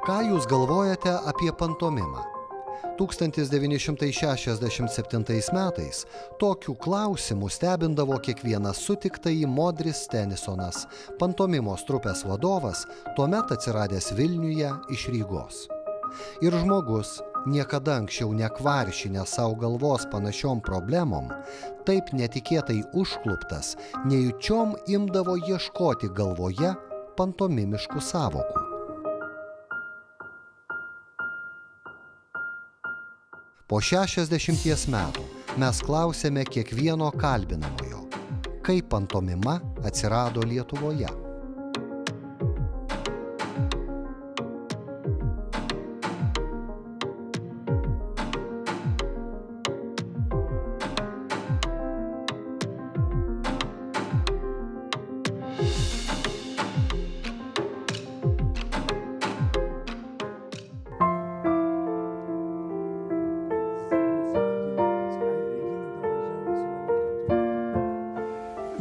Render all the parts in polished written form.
Ką jūs galvojate apie pantomimą? 1967 metais tokių klausimų stebindavo kiekvienas sutiktąjį Modris Tenisonas, pantomimos trupės vadovas, tuomet atsiradęs Vilniuje iš Rygos. Ir žmogus, niekada anksčiau nekvaršinęs savo galvos panašiom problemom, taip netikėtai užkluptas, nejučiom imdavo ieškoti galvoje pantomimiškų sąvokų. Po 60 metų mes klausėme kiekvieno kalbinamojo, kaip pantomima atsirado Lietuvoje.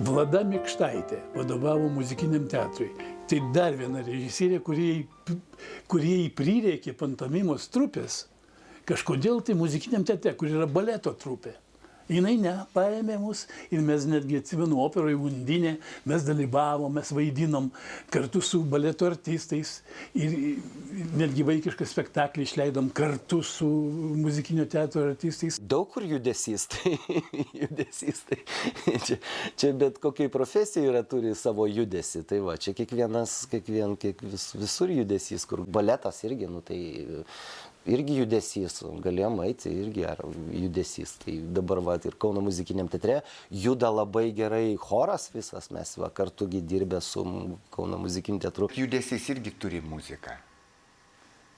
Vlada Mikštaitė vadovavo muzikiniam teatrui. Tai dar viena režisierė, kurie prireikė pantomimos trupės, kažkodėl tai muzikiniam teatre, kur yra baleto trupė. Jinai paėmė mus ir mes netgi atsimenu operoje Undinė, mes dalyvavom, mes vaidinom kartu su baleto artistais ir netgi vaikišką spektaklį išleidom kartu su muzikinio teatro artistais. Daug kur judesys, tai čia bet kokiai profesijai turi savo judesį, tai va, čia visur judesys, kur baletas irgi, tai irgi judesys, galėjom eiti, irgi judesys. Tai dabar ir Kauno muzikiniam teatre juda labai gerai choras visas, mes kartu dirbę su Kauno muzikiniu teatru. Judesys irgi turi muziką.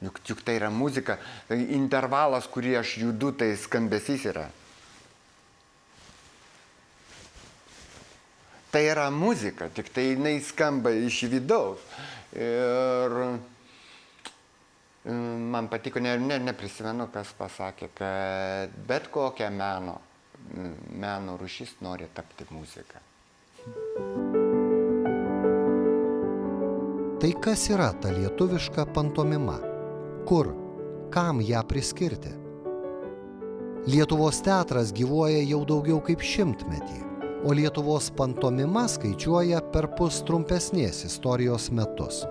Juk tai yra muzika, tai intervalas, kurį aš judu, tai skambesys yra. Tai yra muzika, tik tai jinai skamba iš vidaus. Ir man patiko, neprisimenu, kas pasakė, kad bet kokia meno rūšis nori tapti muzika. Tai kas yra ta lietuviška pantomima? Kur? Kam ją priskirti? Lietuvos teatras gyvuoja jau daugiau kaip 100 metį, o Lietuvos pantomima skaičiuoja perpus trumpesnės istorijos metus.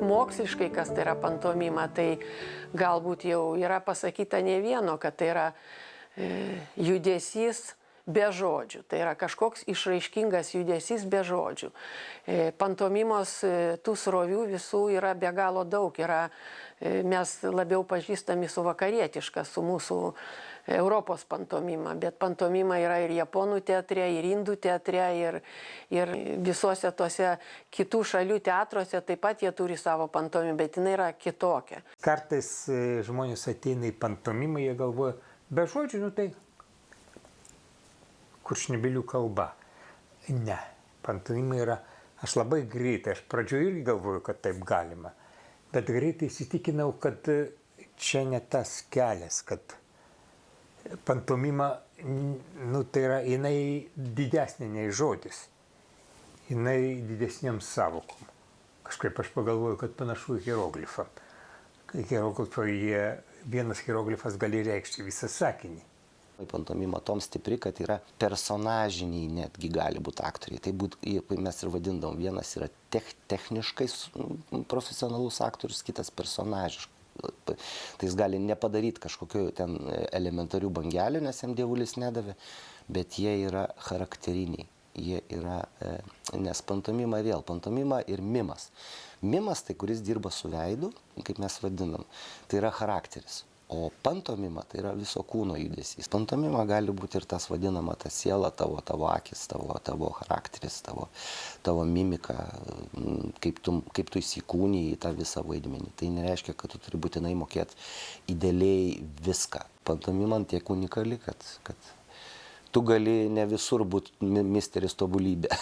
Moksliškai, kas tai yra pantomima, tai galbūt jau yra pasakyta ne vieno, kad tai yra judesys be žodžių. Tai yra kažkoks išraiškingas judesys be žodžių. Pantomimos tų srovių visų yra be galo daug. Mes labiau pažįstami su vakarietiška, su mūsų Europos pantomima, bet pantomima yra ir japonų teatre, ir indų teatre, ir visuose tuose kitų šalių teatruose taip pat jie turi savo pantomimą, bet jinai yra kitokia. Kartais žmonės ateina į pantomimą, jie galvoja, be žodžių, tai kurčnebylių kalba. Ne, pantomima yra, aš labai greitai, aš pradžioje irgi galvoju, kad taip galima, bet greitai įsitikinau, kad čia ne tas kelias, kad pantomima, tai yra, jinai didesnė nei žodis, jinai didesniam savokom. Kažkaip aš pagalvoju, kad panašu į hieroglifą. Hieroglifoje vienas hieroglifas gali reikšti visą sakinį. Pantomima tom stipri, kad yra personažiniai netgi gali būti aktoriai. Tai mes ir vadindavom, vienas yra techniškai profesionalus aktorius, kitas personažiškai. Tai jis gali nepadaryti kažkokių ten elementarių bangelių, nes jam dievulis nedavė, bet jie yra charakteriniai. Jie yra, nes pantomima ir mimas. Mimas tai, kuris dirba su veidu, kaip mes vadinam, tai yra charakteris. O pantomima tai yra viso kūno judesys. Pantomima gali būti ir tas vadinama, ta siela, tavo akis, tavo charakteris, tavo mimika, kaip tu įsikūniji į tą visą vaidmenį. Tai nereiškia, kad tu turi būtinai mokėti idealiai viską. Pantomima tiek unikali, kad tu gali ne visur būti misteris tobulybė.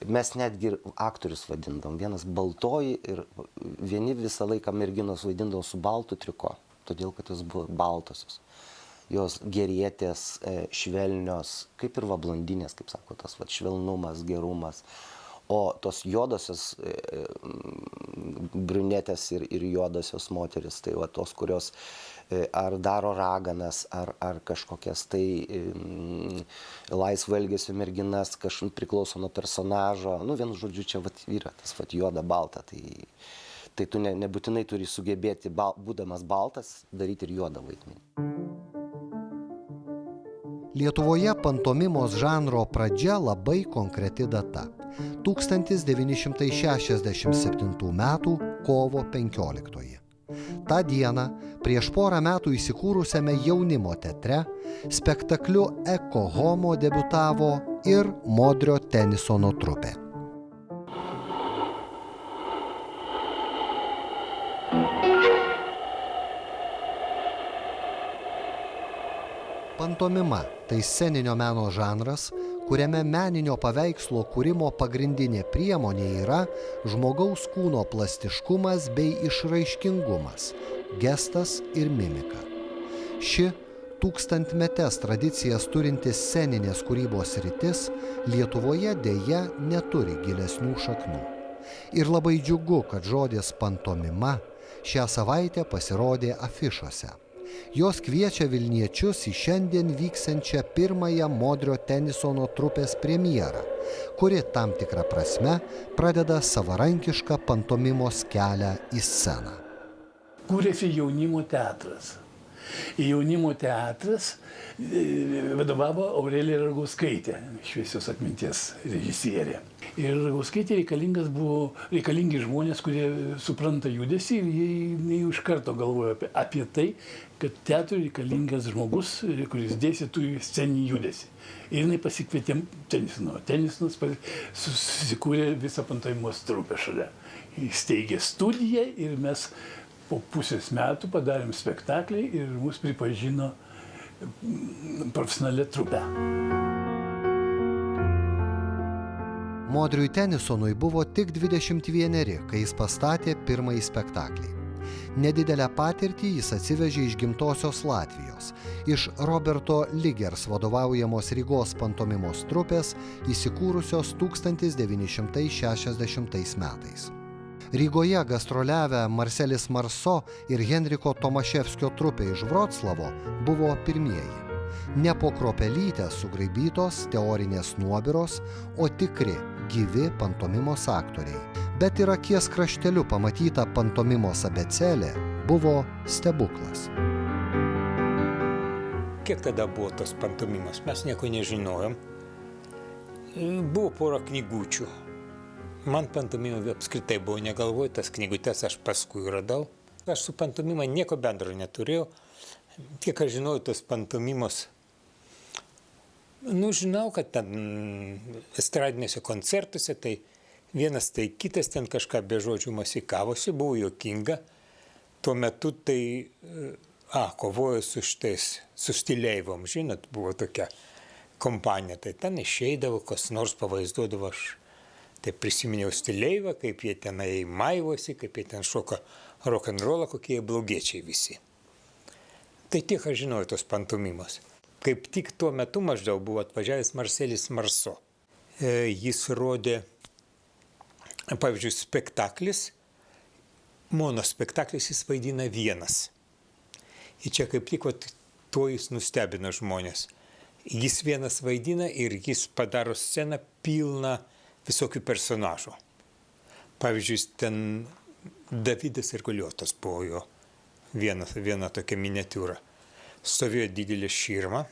Mes netgi ir aktorius vadindom. Vienas baltoji ir vieni visą laiką merginos vaidindavo su baltu triko. Todėl, kad jos buvo baltosios. Jos gerietės, švelnios, kaip ir blondinės, kaip sako tas švelnumas, gerumas. O tos juodosios briunetės ir juodosios moteris, tai va tos, kurios ar daro raganas, ar kažkokias tai laisvo elgesio merginas, kažkaip priklauso nuo personažo. Nu, vienu žodžiu, čia vat yra tas vat juoda, balta. Tai tu nebūtinai turi sugebėti, būdamas baltas, daryti ir juodą vaidmenį. Lietuvoje pantomimos žanro pradžia labai konkreti data – 1967 m. kovo 15. Ta diena prieš porą metų įsikūrusiame jaunimo teatre spektakliu Eko Homo debiutavo ir Modrio Tenisono trupė. Pantomima – tai sceninio meno žanras, kuriame meninio paveikslo kūrimo pagrindinė priemonė yra žmogaus kūno plastiškumas bei išraiškingumas, gestas ir mimika. Ši tūkstantmetes tradicijas turintis sceninės kūrybos sritis Lietuvoje deja neturi gilesnių šaknų. Ir labai džiugu, kad žodis pantomima šią savaitę pasirodė afišose. Jos kviečia Vilniečius į šiandien vyksiančią pirmąją Modrio Tenisono trupės premjerą, kuri tam tikrą prasme pradeda savarankišką pantomimos kelią į sceną. Kūrėsi jaunimo teatras. Jaunimo teatras vadovavo Aurelija Ragauskaitė, šviesios atminties režisierė. Ir Ragauskaitė reikalingi žmonės, kurie supranta judesį ir jie iš karto galvoja apie tai, kad teatrui reikalingas žmogus, kuris dėstytų sceninį judesį. Ir jinai pasikvietė Tenisoną. Tenisonas susikūrė visą pantomimos trupę šalia. Įsteigė studiją ir mes po pusės metų padarėm spektaklį ir mus pripažino profesionalią trupę. Modriui Tenisonui buvo tik 21, kai jis pastatė pirmąjį spektaklį. Nedidelę patirtį jis atsivežė iš gimtosios Latvijos, iš Roberto Ligers vadovaujamos Rygos pantomimos trupės, įsikūrusios 1960 metais. Rygoje gastroliavę Marcelis Marceau ir Henriko Tomaševskio trupė iš Vroclavo buvo pirmieji. Ne po kruopelytę sugraibytos teorinės nuobiros, o tikri, gyvi pantomimos aktoriai. Bet ir akies krašteliu pamatyta pantomimos abėcėlė buvo stebuklas. Kiek tada buvo tos pantomimos? Mes nieko nežinojom. Buvo pora knygučių. Man pantomima apskritai buvo negalvoj, tas knygutes aš paskui radau. Aš su pantomima nieko bendro neturėjau. Kiek aš žinojau tos pantomimos, žinau, kad ten estradinėse koncertuose, tai vienas tai kitas ten kažką be žodžių masikavosi, buvo juokinga. Tuo metu tai kovojo su Stileivom, žinot, buvo tokia kompanija. Tai ten išeidavo, kas nors pavaizduodavo aš. Tai prisiminiau Stileivą, kaip jie tenai maivosi, kaip jie ten šoka rock'n'rollą, kokie jie blogiečiai visi. Tai tiek aš žinojau tos pantomimos. Kaip tik tuo metu maždaug buvo atvažiavęs Marcelis Marceau. Jis rodė, pavyzdžiui, spektaklis, monospektaklis jis vaidina vienas. Ir čia kaip tik tuo jis nustebino žmonės. Jis vienas vaidina ir jis padaro sceną pilną visokių personažų. Pavyzdžiui, ten Davidas ir Goliotas buvo jo viena tokia miniatiūra. Stovėjo didelė širma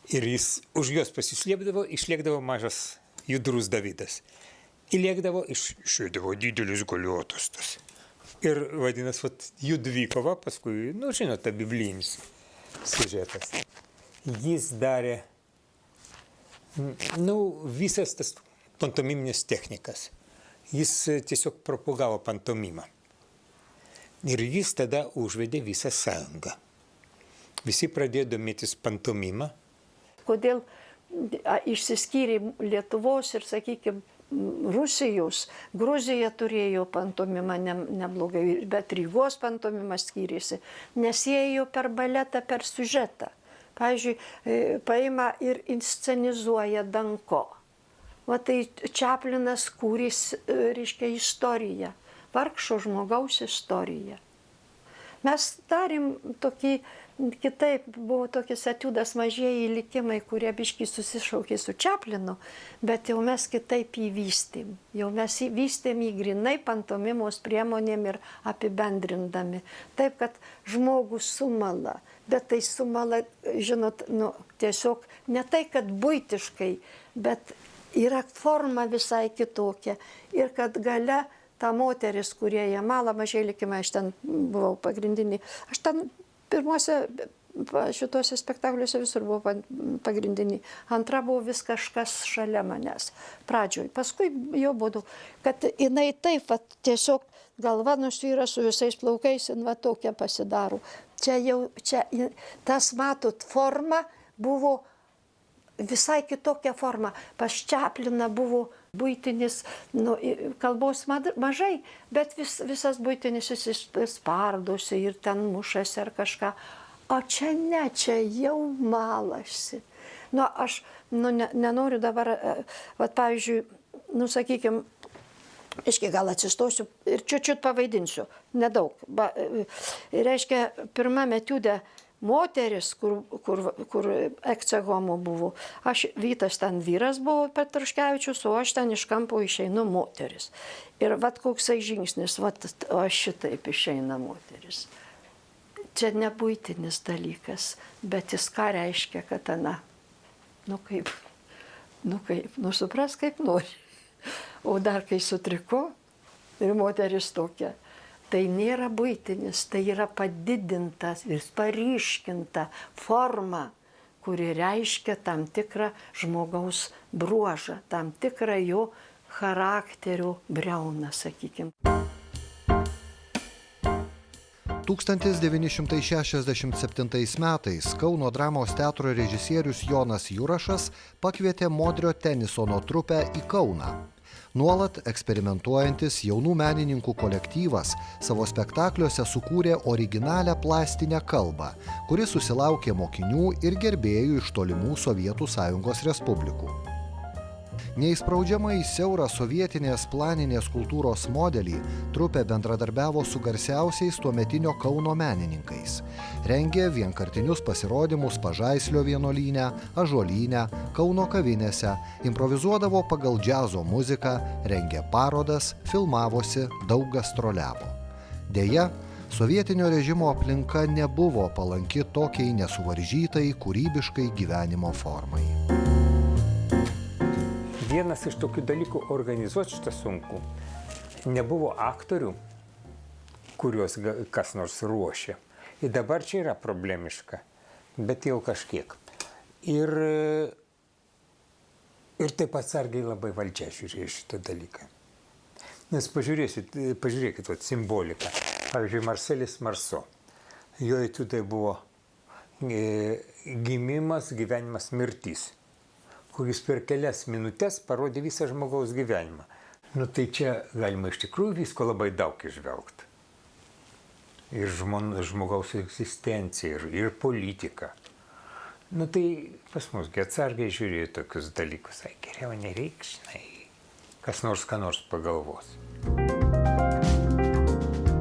ir jis už jos pasislėpdavo, išlėkdavo mažas judrus Davidas. Įlėkdavo, išėdavo didelis Goliotas tas. Ir vadinas, jų dvikova, paskui, žinot, biblinis siužetas. Jis darė, visas tas pantomiminės technikas. Jis tiesiog propagavo pantomimą. Ir jis tada užvedė visą sąjungą. Visi pradėjo domėtis pantomimą. Kodėl išsiskyrė Lietuvos ir, sakykime, Rusijos, Gruzija turėjo pantomimą neblogai, bet Rygos pantomimą skyrėsi, nes jie ėjo per baletą, per siužetą. Pavyzdžiui, paima ir inscenizuoja Danko. va tai Čaplinas kūrės, reiškia, istoriją, vargšo žmogaus istoriją. Mes darėm tokį, kitaip buvo tokis etiudas Mažieji likimai, kurie biškai susišaukė su Čaplinu, bet jau mes kitaip jį vystėm. Jau mes jį vystėm jį grinai pantomimos priemonėm ir apibendrindami. Taip, kad žmogus sumala, bet tai sumala, žinot, tiesiog ne tai, kad buitiškai, bet yra forma visai kitokia. Ir kad gale ta moteris, kurie jie mala Mažieji likimai, aš ten buvau pagrindinį. Aš ten pirmuose šituose spektakliuose visur buvo pagrindinį. Antra buvo vis kažkas šalia manęs. Pradžioj. Paskui jau būdų, kad jinai taip, va, tiesiog galva nusvyra su visais plaukais, jin va tokia pasidaro. Čia jau, tas matot, forma buvo visai kitokia forma. Pas Čapliną buvo buitinis, kalbos mažai, bet visas buitinis jis spardosi ir ten mušasi ar kažką. O čia ne, čia jau malasi. Aš nenoriu dabar, vat, pavyzdžiui, sakykime, aiškiai gal atsistosiu ir čiut pavaidinsiu, nedaug. Reiškia, pirmame etiude moteris, kur ekcehomo buvo. Vytas ten vyras buvo Petruškevičius, o aš ten iš kampo išeinu moteris. Ir vat koksai žingsnis, vat o šitaip išeina moteris. Čia nebuitinis dalykas, bet jis ką reiškia, kad kaip, supras kaip nori. O dar kai sutriko ir moteris tokia, tai nėra buitinis, tai yra padidintas ir paryškinta forma, kuri reiškia tam tikrą žmogaus bruožą, tam tikrą jo charakterio briauną, sakykime. 1967 metais Kauno dramos teatro režisierius Jonas Jurašas pakvietė Modrio Tenisono trupę į Kauną. Nuolat eksperimentuojantis jaunų menininkų kolektyvas savo spektakliuose sukūrė originalią plastinę kalbą, kuri susilaukė mokinių ir gerbėjų iš tolimų Sovietų Sąjungos respublikų. Neįspraudžiama į siaurą sovietinės planinės kultūros modelį, trupė bendradarbiavo su garsiausiais tuometinio Kauno menininkais. Rengė vienkartinius pasirodymus Pažaislio vienuolyne, Ąžuolyne, Kauno kavinėse, improvizuodavo pagal džiazo muziką, rengė parodas, filmavosi, daug gastroliavo. Deja, sovietinio režimo aplinka nebuvo palanki tokiai nesuvaržytai, kūrybiškai gyvenimo formai. Vienas iš tokių dalykų organizuoti šitą sunku. Nebuvo aktorių, kuriuos kas nors ruošė. Ir dabar čia yra problemiška, bet jau kažkiek. Ir taip atsargiai labai valdžia žiūrėjo šitą dalyką. Nes pažiūrėkit, simboliką. Pavyzdžiui, Marselis Marceau. Jo etiudai buvo gimimas, gyvenimas, mirtis, kuris per kelias minutės parodė visą žmogaus gyvenimą. Tai čia galima iš tikrųjų visko labai daug išvelgti. Ir žmogaus egzistencija, ir politika. Tai pas musgi atsargiai žiūrėjo tokius dalykus. Geriau nereikš, kas nors ką nors pagalvos.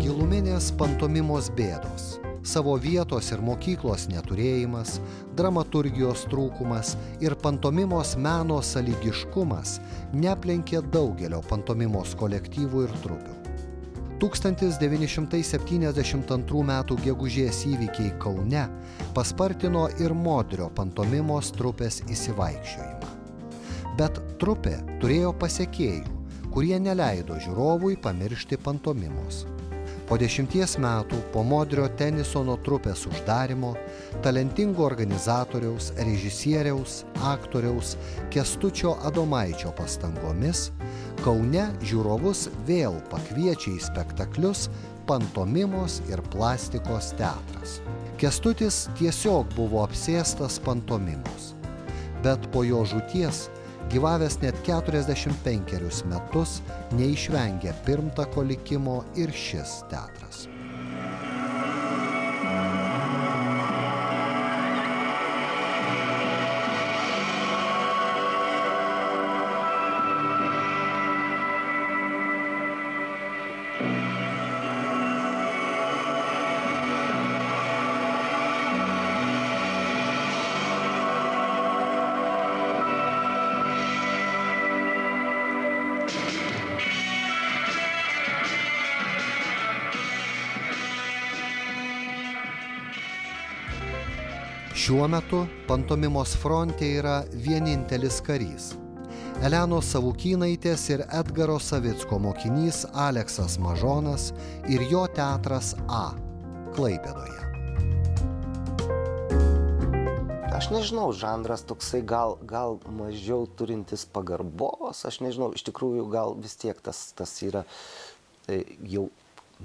Giluminės pantomimos bėdos. Savo vietos ir mokyklos neturėjimas, dramaturgijos trūkumas ir pantomimos meno sąlygiškumas neaplenkė daugelio pantomimos kolektyvų ir trupių. 1972 m. gegužės įvykiai Kaune paspartino ir Modrio pantomimos trupės įsivaikščiojimą. Bet trupė turėjo pasekėjų, kurie neleido žiūrovui pamiršti pantomimos. Po 10 metų po Modrio Tenisono trupės uždarymo, talentingo organizatoriaus, režisieriaus, aktoriaus Kęstučio Adomaičio pastangomis, Kaune žiūrovus vėl pakviečia į spektaklius pantomimos ir plastikos teatras. Kęstutis tiesiog buvo apsėstas pantomimos, bet po jo žūties gyvavęs net 45 metus, neišvengė pirmtako likimo ir šis teatras. Šiuo metu pantomimos fronte yra vienintelis karys. Elenos Savukynaitės ir Edgaro Savicko mokinys Aleksas Mažonas ir jo teatras A, Klaipėdoje. Aš nežinau, žanras toksai gal mažiau turintis pagarbos, aš nežinau, iš tikrųjų gal vis tiek tas yra jau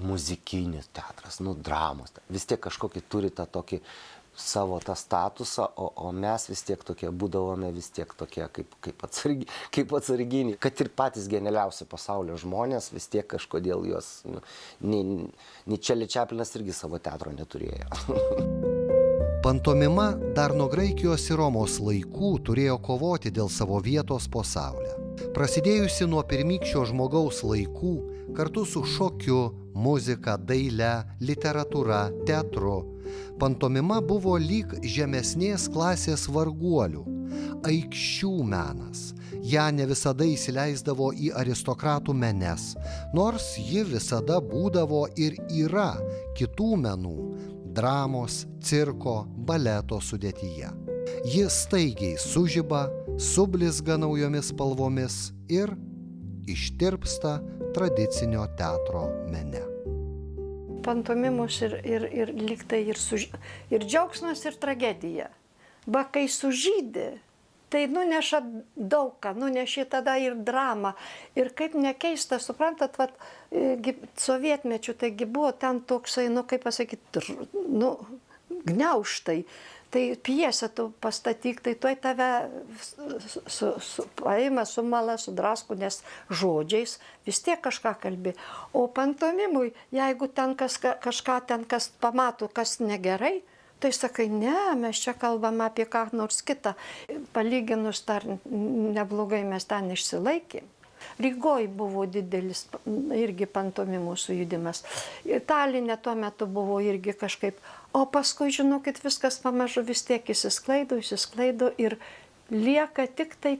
muzikinis teatras, dramos, vis tiek kažkokį turi tą tokį savo tą statusą, o mes vis tiek tokie būdavome, vis tiek tokie kaip atsarginiai. Kad ir patys genialiausi pasaulio žmonės, vis tiek kažkodėl juos, Čarli Čaplinas irgi savo teatro neturėjo. Pantomima dar nuo Graikijos ir Romos laikų turėjo kovoti dėl savo vietos po saule. Prasidėjusi nuo pirmykščio žmogaus laikų, kartu su šokiu, muzika, daile, literatūra, teatru, pantomima buvo lyg žemesnės klasės varguolių, aikščių menas. Ja ne visada įsileisdavo į aristokratų menes, nors ji visada būdavo ir yra kitų menų – dramos, cirko, baleto sudėtyje. Ji staigiai sužiba, sublizga naujomis spalvomis ir ištirpsta tradicinio teatro mene. Pantomimos ir liktai ir džiaugsmas, ir tragedija. Va, kai sužydė, tai nuneša daug ką, nunešė tada ir dramą. Ir kaip nekeista, suprantat, sovietmečių, taigi buvo ten toksai, kaip pasakyti, gniaužtai. Tai pjesę tu pastatyk, tai tuoj tave paima, sumala, sudrasku, nes žodžiais vis tiek kažką kalbi. O pantomimui, jeigu ten kažką ten kas pamato, kas negerai, tai sakai, ne, mes čia kalbam apie ką nors kitą. Palyginus dar neblogai mes ten išsilaikėm. Rygoj buvo didelis irgi pantomimų sujudimas. Taline tuo metu buvo irgi kažkaip. O paskui, žinokit, viskas pamažu vis tiek įsisklaido ir lieka tik tai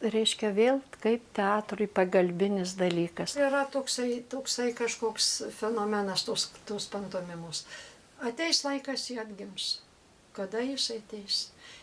reiškia vėl kaip teatrui pagalbinis dalykas. Yra toksai kažkoks fenomenas tos pantomimus. Ateis laikas, jį atgims. Kada jis ateis?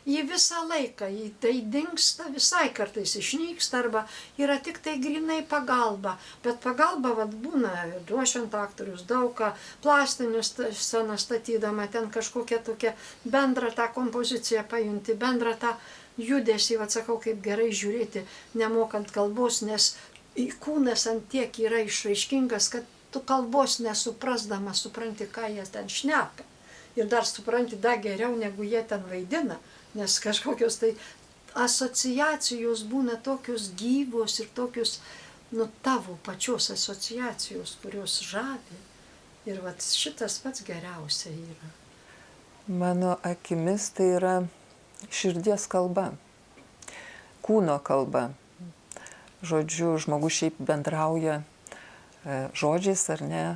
Jį visą laiką, tai dingsta, visai kartais išnyksta arba yra tik tai grinai pagalba. Bet pagalba būna ruošiant aktorius daug ką, plastinius sceną statydama, ten kažkokią tokią bendrą tą kompoziciją pajunti, bendrą tą judesį, sakau, kaip gerai žiūrėti, nemokant kalbos, nes kūnas ant tiek yra išraiškingas, kad tu kalbos nesuprasdama supranti, ką jie ten šneka. Ir dar supranti dar geriau, negu jie ten vaidina, nes kažkokios tai asociacijos būna tokios gyvos ir tokios, tavo pačios asociacijos, kurios žavi. Ir šitas pats geriausia yra. Mano akimis tai yra širdies kalba, kūno kalba. Žodžiu, žmogus šiaip bendrauja žodžiais ar ne,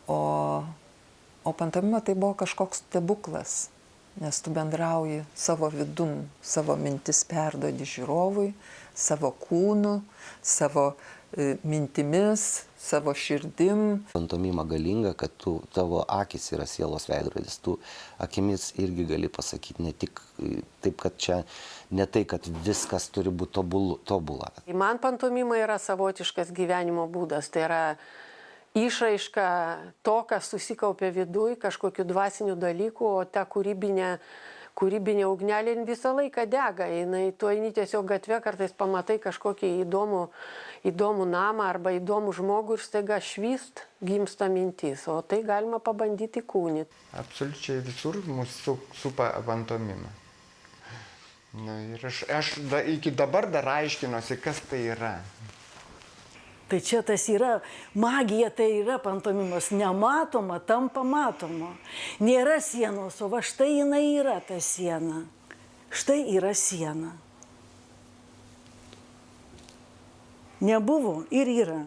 o pantomima tai buvo kažkoks stebuklas, nes tu bendrauji savo vidum, savo mintis perduodi žiūrovui, savo kūnu, savo mintimis, savo širdim. Pantomima galinga, kad tavo akis yra sielos veidrodis, tu akimis irgi gali pasakyti ne tik taip, kad čia ne tai, kad viskas turi būti tobula. Man pantomima yra savotiškas gyvenimo būdas, tai yra išraiška to, kas susikaupė viduj, kažkokių dvasinių dalykų, o ta kūrybinė ugnelė visą laiką dega. Tu eini tiesiog gatvė, kartais pamatai kažkokį įdomų namą arba įdomų žmogų ir staiga švyst gimsta mintis, o tai galima pabandyti kūnyti. Absoliučiai visur mūsų supa pantomima. Ir aš iki dabar dar aiškinuosi, kas tai yra. Tai čia tas yra, magija tai yra pantomimas, nematoma, tampa matoma. Nėra sienos, o va štai jinai yra ta siena. Štai yra siena. Nebuvo ir yra.